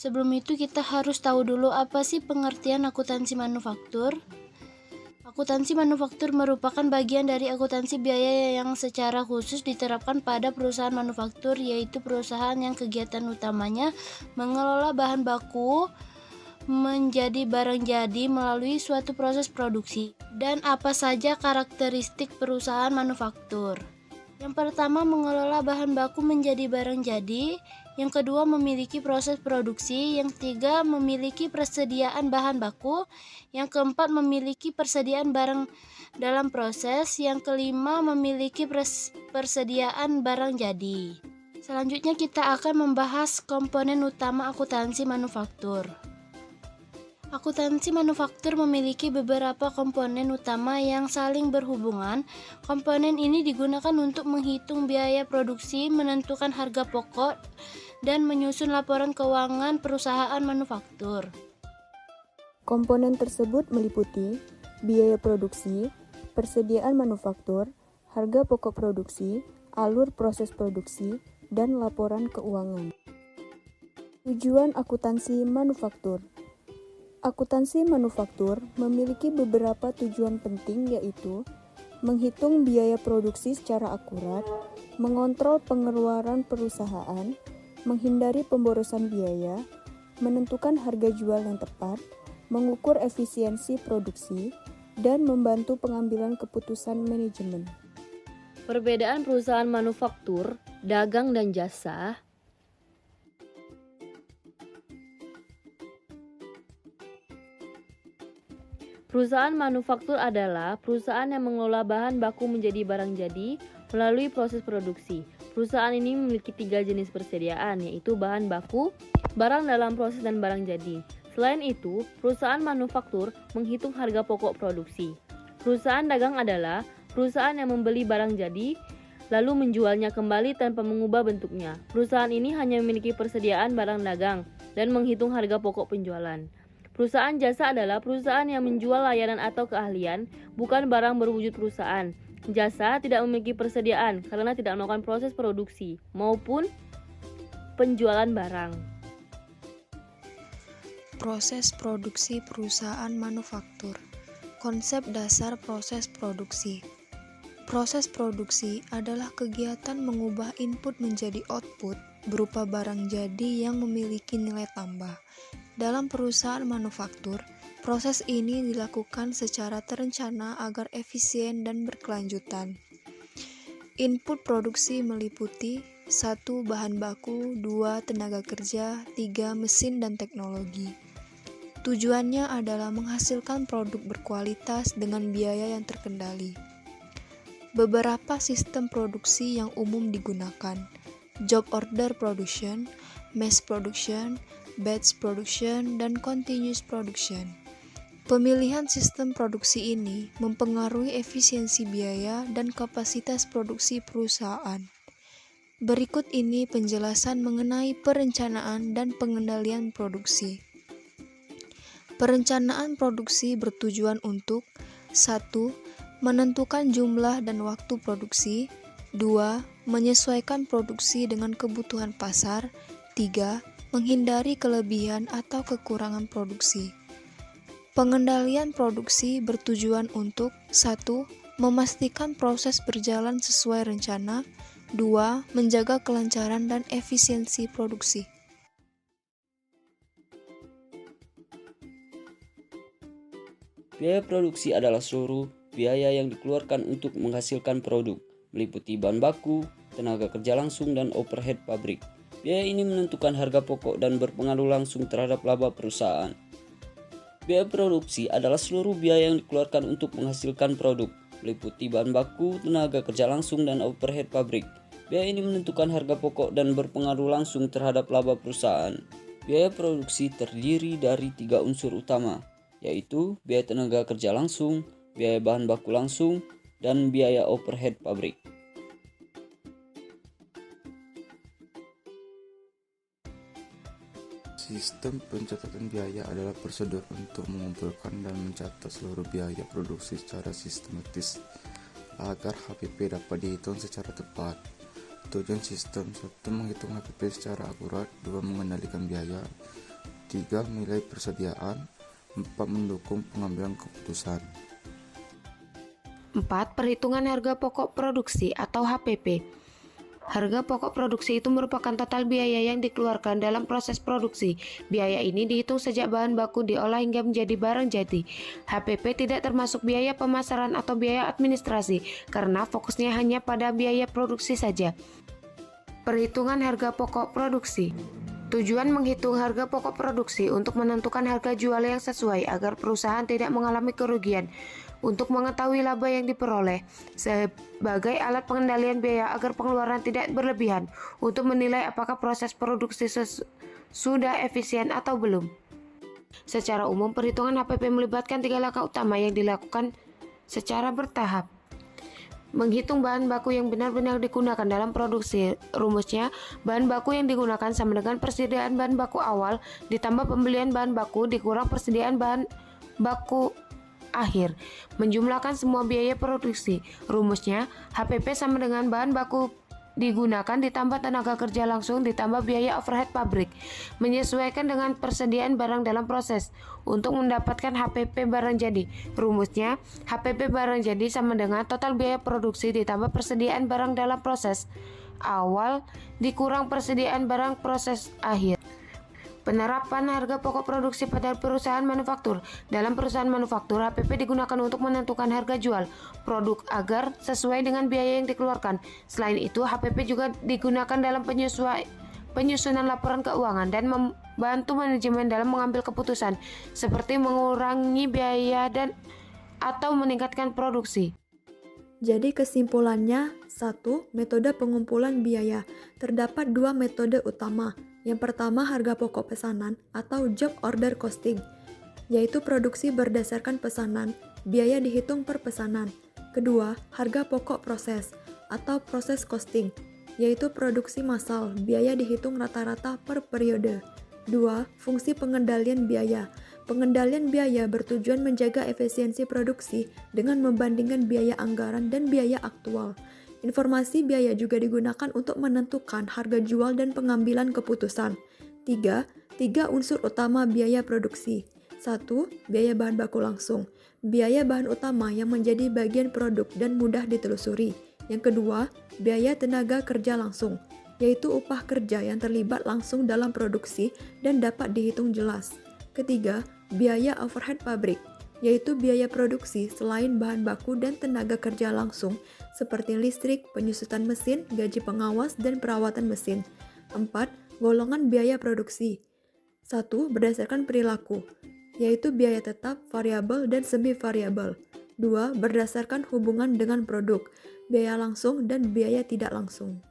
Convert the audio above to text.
Sebelum itu kita harus tahu dulu apa sih pengertian akuntansi manufaktur. Akuntansi manufaktur merupakan bagian dari akuntansi biaya yang secara khusus diterapkan pada perusahaan manufaktur, yaitu perusahaan yang kegiatan utamanya mengelola bahan baku menjadi barang jadi melalui suatu proses produksi. Dan apa saja karakteristik perusahaan manufaktur? Yang pertama, mengelola bahan baku menjadi barang jadi. Yang kedua, memiliki proses produksi. Yang ketiga, memiliki persediaan bahan baku. Yang keempat, memiliki persediaan barang dalam proses. Yang kelima, memiliki persediaan barang jadi. Selanjutnya kita akan membahas komponen utama akuntansi manufaktur. Akuntansi manufaktur memiliki beberapa komponen utama yang saling berhubungan. Komponen ini digunakan untuk menghitung biaya produksi, menentukan harga pokok, dan menyusun laporan keuangan perusahaan manufaktur. Komponen tersebut meliputi biaya produksi, persediaan manufaktur, harga pokok produksi, alur proses produksi, dan laporan keuangan. Tujuan akuntansi manufaktur. Akuntansi manufaktur memiliki beberapa tujuan penting, yaitu menghitung biaya produksi secara akurat, mengontrol pengeluaran perusahaan, menghindari pemborosan biaya, menentukan harga jual yang tepat, mengukur efisiensi produksi, dan membantu pengambilan keputusan manajemen. Perbedaan perusahaan manufaktur, dagang, dan jasa. Perusahaan manufaktur adalah perusahaan yang mengelola bahan baku menjadi barang jadi melalui proses produksi. Perusahaan ini memiliki 3 jenis persediaan, yaitu bahan baku, barang dalam proses, dan barang jadi. Selain itu, perusahaan manufaktur menghitung harga pokok produksi. Perusahaan dagang adalah perusahaan yang membeli barang jadi, lalu menjualnya kembali tanpa mengubah bentuknya. Perusahaan ini hanya memiliki persediaan barang dagang dan menghitung harga pokok penjualan. Perusahaan jasa adalah perusahaan yang menjual layanan atau keahlian, bukan barang berwujud perusahaan. Jasa tidak memiliki persediaan karena tidak melakukan proses produksi maupun penjualan barang. Proses produksi perusahaan manufaktur. Konsep dasar proses produksi. Proses produksi adalah kegiatan mengubah input menjadi output berupa barang jadi yang memiliki nilai tambah. Dalam perusahaan manufaktur, proses ini dilakukan secara terencana agar efisien dan berkelanjutan. Input produksi meliputi 1. Bahan baku, 2. Tenaga kerja, 3. Mesin dan teknologi. Tujuannya adalah menghasilkan produk berkualitas dengan biaya yang terkendali. Beberapa sistem produksi yang umum digunakan: job order production, mass production, batch production, dan continuous production. Pemilihan sistem produksi ini mempengaruhi efisiensi biaya dan kapasitas produksi perusahaan. Berikut ini penjelasan mengenai perencanaan dan pengendalian produksi. Perencanaan produksi bertujuan untuk 1. Menentukan jumlah dan waktu produksi. 2. Menyesuaikan produksi dengan kebutuhan pasar. 3. Menghindari kelebihan atau kekurangan produksi. Pengendalian produksi bertujuan untuk 1. Memastikan proses berjalan sesuai rencana. 2. Menjaga kelancaran dan efisiensi produksi. Biaya produksi adalah seluruh biaya yang dikeluarkan untuk menghasilkan produk, meliputi bahan baku, tenaga kerja langsung, dan overhead pabrik. Biaya ini menentukan harga pokok dan berpengaruh langsung terhadap laba perusahaan. Biaya produksi adalah seluruh biaya yang dikeluarkan untuk menghasilkan produk, meliputi bahan baku, tenaga kerja langsung, dan overhead pabrik. Biaya ini menentukan harga pokok dan berpengaruh langsung terhadap laba perusahaan. Biaya produksi terdiri dari 3 unsur utama, yaitu biaya tenaga kerja langsung, biaya bahan baku langsung, dan biaya overhead pabrik. Sistem pencatatan biaya adalah prosedur untuk mengumpulkan dan mencatat seluruh biaya produksi secara sistematis agar HPP dapat dihitung secara tepat. Tujuan sistem: 1. Menghitung HPP secara akurat. 2. Mengendalikan biaya. 3. Nilai persediaan. 4. Mendukung pengambilan keputusan. 4. Perhitungan harga pokok produksi atau HPP. Harga pokok produksi itu merupakan total biaya yang dikeluarkan dalam proses produksi. Biaya ini dihitung sejak bahan baku diolah hingga menjadi barang jadi. HPP tidak termasuk biaya pemasaran atau biaya administrasi karena fokusnya hanya pada biaya produksi saja. Perhitungan harga pokok produksi. Tujuan menghitung harga pokok produksi untuk menentukan harga jual yang sesuai agar perusahaan tidak mengalami kerugian. Untuk mengetahui laba yang diperoleh sebagai alat pengendalian biaya agar pengeluaran tidak berlebihan. Untuk menilai apakah proses produksi sudah efisien atau belum. Secara umum, perhitungan HPP melibatkan 3 langkah utama yang dilakukan secara bertahap. Menghitung bahan baku yang benar-benar digunakan dalam produksi. Rumusnya, bahan baku yang digunakan sama dengan persediaan bahan baku awal ditambah pembelian bahan baku dikurang persediaan bahan baku akhir. Menjumlahkan semua biaya produksi. Rumusnya, HPP sama dengan bahan baku digunakan ditambah tenaga kerja langsung ditambah biaya overhead pabrik. Menyesuaikan dengan persediaan barang dalam proses. Untuk mendapatkan HPP barang jadi, rumusnya HPP barang jadi sama dengan total biaya produksi ditambah persediaan barang dalam proses awal dikurang persediaan barang proses akhir. Penerapan harga pokok produksi pada perusahaan manufaktur. Dalam perusahaan manufaktur, HPP digunakan untuk menentukan harga jual produk agar sesuai dengan biaya yang dikeluarkan. Selain itu, HPP juga digunakan dalam penyusunan laporan keuangan dan membantu manajemen dalam mengambil keputusan, seperti mengurangi biaya dan atau meningkatkan produksi. Jadi kesimpulannya, 1. Metode pengumpulan biaya. Terdapat 2 metode utama. Yang pertama, harga pokok pesanan atau job order costing, yaitu produksi berdasarkan pesanan, biaya dihitung per pesanan. Kedua, harga pokok proses atau proses costing, yaitu produksi massal, biaya dihitung rata-rata per periode. 2. Fungsi pengendalian biaya. Pengendalian biaya bertujuan menjaga efisiensi produksi dengan membandingkan biaya anggaran dan biaya aktual. Informasi biaya juga digunakan untuk menentukan harga jual dan pengambilan keputusan. 3. 3 unsur utama biaya produksi. 1. Biaya bahan baku langsung. Biaya bahan utama yang menjadi bagian produk dan mudah ditelusuri. Yang kedua, biaya tenaga kerja langsung, yaitu upah kerja yang terlibat langsung dalam produksi dan dapat dihitung jelas. Ketiga, biaya overhead pabrik, yaitu biaya produksi selain bahan baku dan tenaga kerja langsung, seperti listrik, penyusutan mesin, gaji pengawas, dan perawatan mesin. 4. Golongan biaya produksi. 1. Berdasarkan perilaku, yaitu biaya tetap, variabel, dan semi-variabel. 2. Berdasarkan hubungan dengan produk, biaya langsung dan biaya tidak langsung.